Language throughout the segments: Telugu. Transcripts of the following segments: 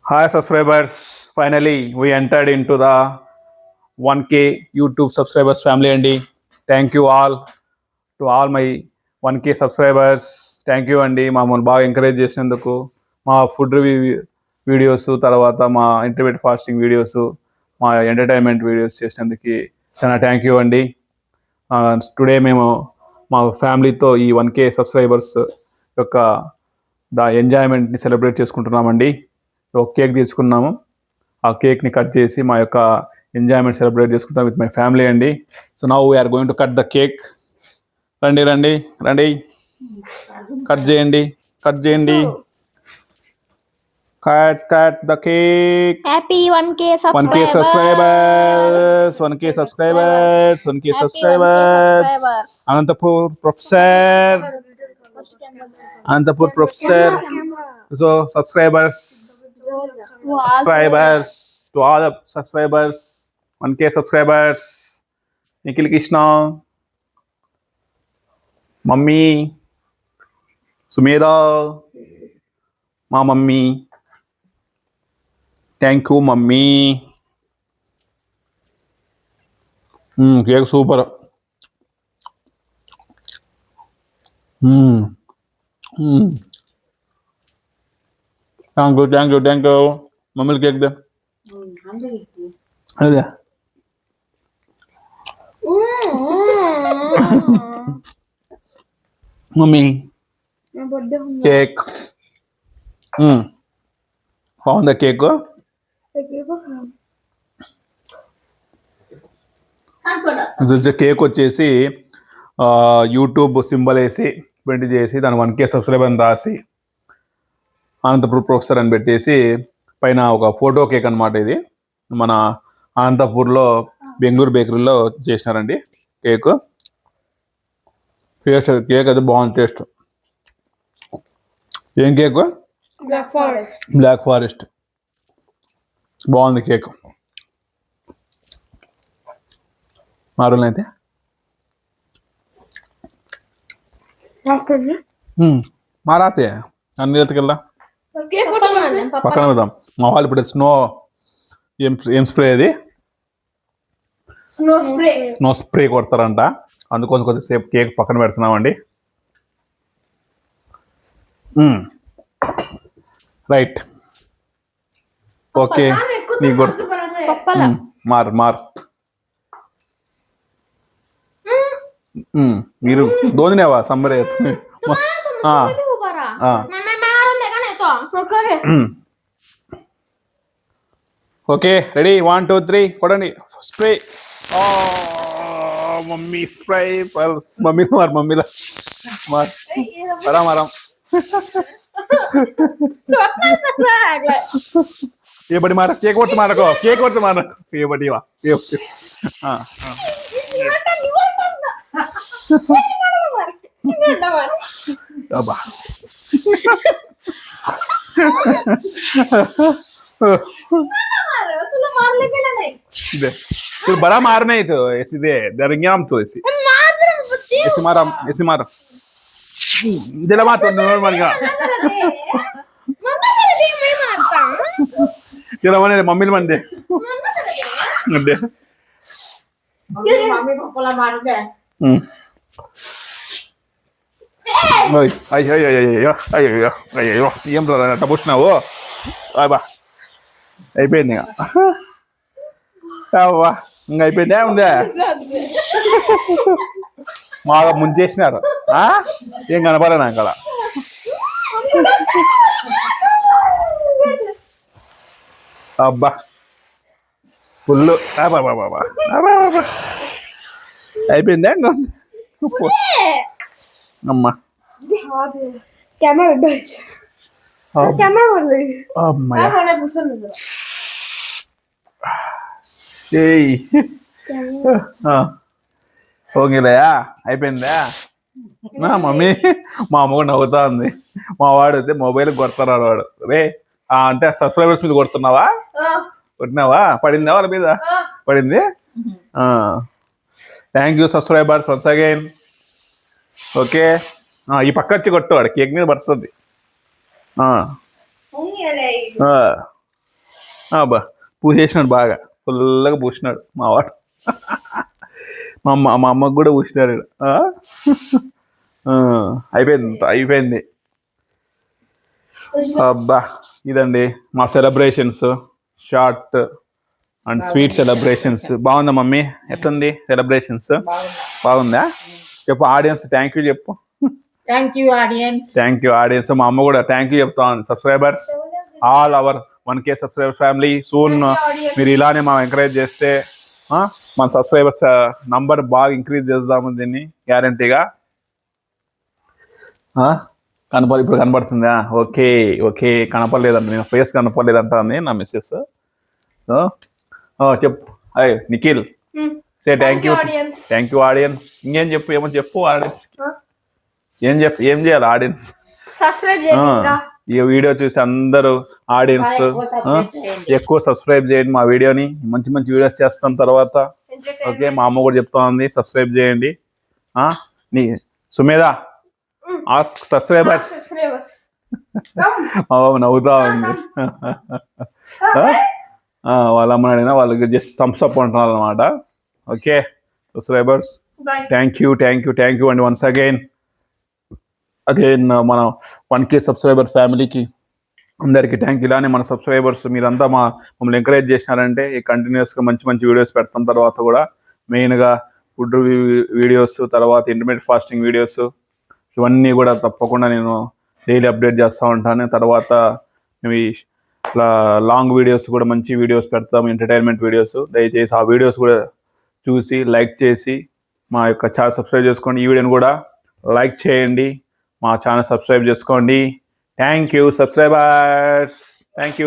Hi subscribers, finally we entered into the 1K YouTube subscribers family అండి. Thank you all to all my 1K subscribers. Thank you అండి మమ్మల్ని బాగా ఎంకరేజ్ చేసినందుకు. మా ఫుడ్ రివ్యూ వీడియోస్, తర్వాత మా ఇంటర్మీడియట్ ఫాస్టింగ్ వీడియోస్, మా ఎంటర్టైన్మెంట్ వీడియోస్ చేసినందుకు చాలా థ్యాంక్ యూ అండి. టుడే మేము మా ఫ్యామిలీతో ఈ 1K సబ్స్క్రైబర్స్ యొక్క ఎంజాయ్మెంట్ని సెలబ్రేట్ చేసుకుంటున్నామండి. ఒక కేక్ తీసుకున్నాము, ఆ కేక్ని కట్ చేసి మా యొక్క ఎంజాయ్మెంట్ సెలబ్రేట్ చేసుకుంటాం విత్ మై ఫ్యామిలీ అండి. So now we are going to cut the cake. రండి రండి రండి, కట్ చేయండి కట్ చేయండి. Cut the cake. Happy 1K 1K subscribers, 1K subscribers, 1K subscribers. Anantapur professor, Anantapur professor. So subscribers to all the subscribers, 1K subscribers. Nikhil Krishna, mummy Sumedha, ma mummy, thank you mummy. Cake super. Thank you. మమ్మల్ని కేక్ దే అదే మమ్మీ కేక్ బాగుందా కేక్? కేక్ వచ్చేసి యూట్యూబ్ సింబల్ వేసి ప్రింట్ చేసి దాని 1K సబ్స్క్రైబర్ అని రాసి అనంతపూర్ ప్రొఫెసర్ అని పెట్టేసి పైన ఒక ఫోటో కేక్ అనమాట. ఇది మన అనంతపూర్లో బెంగళూరు బేకరీలో చేసినారండి కేక్. టేస్ట్ కేక్ అది బాగుంది టేస్ట్. ఏం కేక్? Black forest. బాగుంది కేక్. మారులైతే మారాతే అన్ని ఎత్తుకెళ్ళా పక్కన పెడదాం. మా వాళ్ళు ఇప్పుడు ఏం స్ప్రే అది స్నో స్ప్రే కొడతారంట, అందుకోసం కొద్దిసేపు కేక్ పక్కన పెడుతున్నామండి. Right, okay. నీకు కొడుతు మార్ మీరు దోనినేవా సమ్మరే. ఓకే రెడీ, 1 2 3 కొడండి స్ప్రే. మమ్మీ స్ప్రే మమ్మీ మార్ మమ్మీలా మార్ మారం ఏ బడి మార కేక్ కొట్టు మారకో కేక్ కొట్టు మారకో ఏ బడి వా అబ్బా तू बड़ा मारना ही तो ऐसे दे दरंगियाम तो ऐसे मारा दिला मार तो नॉर्मल मर गया तेरा मने मम्मी मन दे मम्मी पप्पा मार दे ओय అయ్యో ఏం రా అట్ట పుట్టినావు? బా అయిపోయింది ఇంకా అయిపోయిందే ఉందే. బాగా ముంచేసినారు, ఏం కనపడనా ఇక్కడ. అబ్బా ఫుల్ అయిపోయిందే అమ్మా. ఓకేలయా అయిపోయిందా? మమ్మీ మా అమ్మ కూడా నవ్వుతా ఉంది. మా వాడు అయితే మొబైల్ కొడతాడు వాడు. రే అంటే సబ్స్క్రైబర్స్ మీద కొడుతున్నావా? కొట్టినావా? పడిందా వాళ్ళ మీద? పడింది. Thank you subscribers once again. Okay, ఈ పక్క వచ్చి కొట్టు, వాడు కేక్ మీద పడుతుంది. అబ్బా పూసేసినాడు బాగా ఫుల్గా పూసినాడు మా వాడు. మా అమ్మకు కూడా పూసినాడు ఈడ. ఆ, అయిపోయింది అయిపోయింది. అబ్బా ఇదండి మా celebrations, short and sweet celebrations. బాగుందా మమ్మీ? ఎట్లుంది సెలబ్రేషన్స్? బాగుందా? చెప్పు ఆడియన్స్ థ్యాంక్ యూ చెప్పు. Thank you audience. Thank you audience. మా అమ్మ కూడా థ్యాంక్ యూ చెప్తా ఉంది. Subscribers all our 1K subscriber family soon మీరు ఇలానే మా ఎంకరేజ్ చేస్తే మన సబ్స్క్రైబర్స్ నంబర్ బాగా ఇంక్రీజ్ చేద్దాము దీన్ని గ్యారంటీగా. ఇప్పుడు కనపడుతుందా? ఓకే ఓకే కనపడలేదండి, నేను ఫేస్ కనపడలేదంటుంది నా మిస్సెస్. చెప్పు అయ్యి Nikhil say thank you. Thank you audience. ఇంకేం చెప్పు, ఏమో చెప్పు ఆడియన్స్. ఏం చేయాలి ఆడియన్స్? ఈ వీడియో చూసి అందరూ ఆడియన్స్ ఎక్కువ సబ్స్క్రైబ్ చేయండి మా వీడియోని. మంచి మంచి వీడియోస్ చేస్తాం తర్వాత. ఓకే మా అమ్మ కూడా చెప్తా ఉంది సబ్స్క్రైబ్ చేయండి. నీ సుమేధ ఆస్క్ సబ్స్క్రైబర్స్. మా బాబు నవ్వుతా ఉంది. వాళ్ళ అమ్మని అడిగినా వాళ్ళకి జస్ట్ థమ్స్ అప్ అంటున్నారు అనమాట. Okay subscribers thank you and once again మన 1K సబ్స్క్రైబర్ ఫ్యామిలీకి అందరికీ థ్యాంక్ యూ. ఇలానే మన సబ్స్క్రైబర్స్ మీరంతా మమ్మల్ని ఎంకరేజ్ చేసినారంటే ఈ కంటిన్యూస్గా మంచి మంచి వీడియోస్ పెడతాం. తర్వాత కూడా మెయిన్గా ఫుడ్ వీడియోస్, తర్వాత ఇంటర్మీడియట్ ఫాస్టింగ్ వీడియోస్, ఇవన్నీ కూడా తప్పకుండా నేను డైలీ అప్డేట్ చేస్తూ ఉంటాను. తర్వాత ఇవి లాంగ్ వీడియోస్ కూడా మంచి వీడియోస్ పెడతాం, ఎంటర్టైన్మెంట్ వీడియోస్. దయచేసి ఆ వీడియోస్ కూడా చూసి లైక్ చేసి మా యొక్క ఛానల్ సబ్స్క్రైబ్ చేసుకోండి. ఈ వీడియోని కూడా లైక్ చేయండి, మా ఛానల్ సబ్స్క్రైబ్ చేసుకోండి. Thank you subscribers. Thank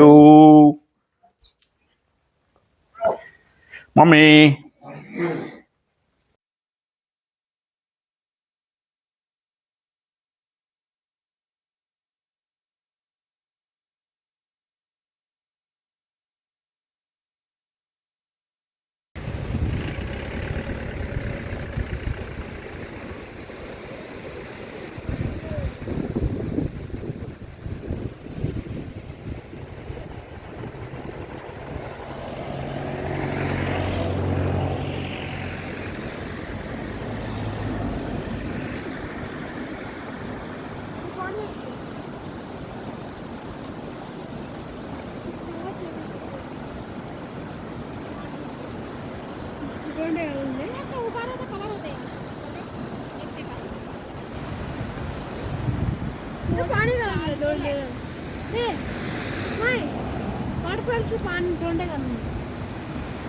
you mummy. पानी वाटर फॉल्स पानी ढूंढेगा।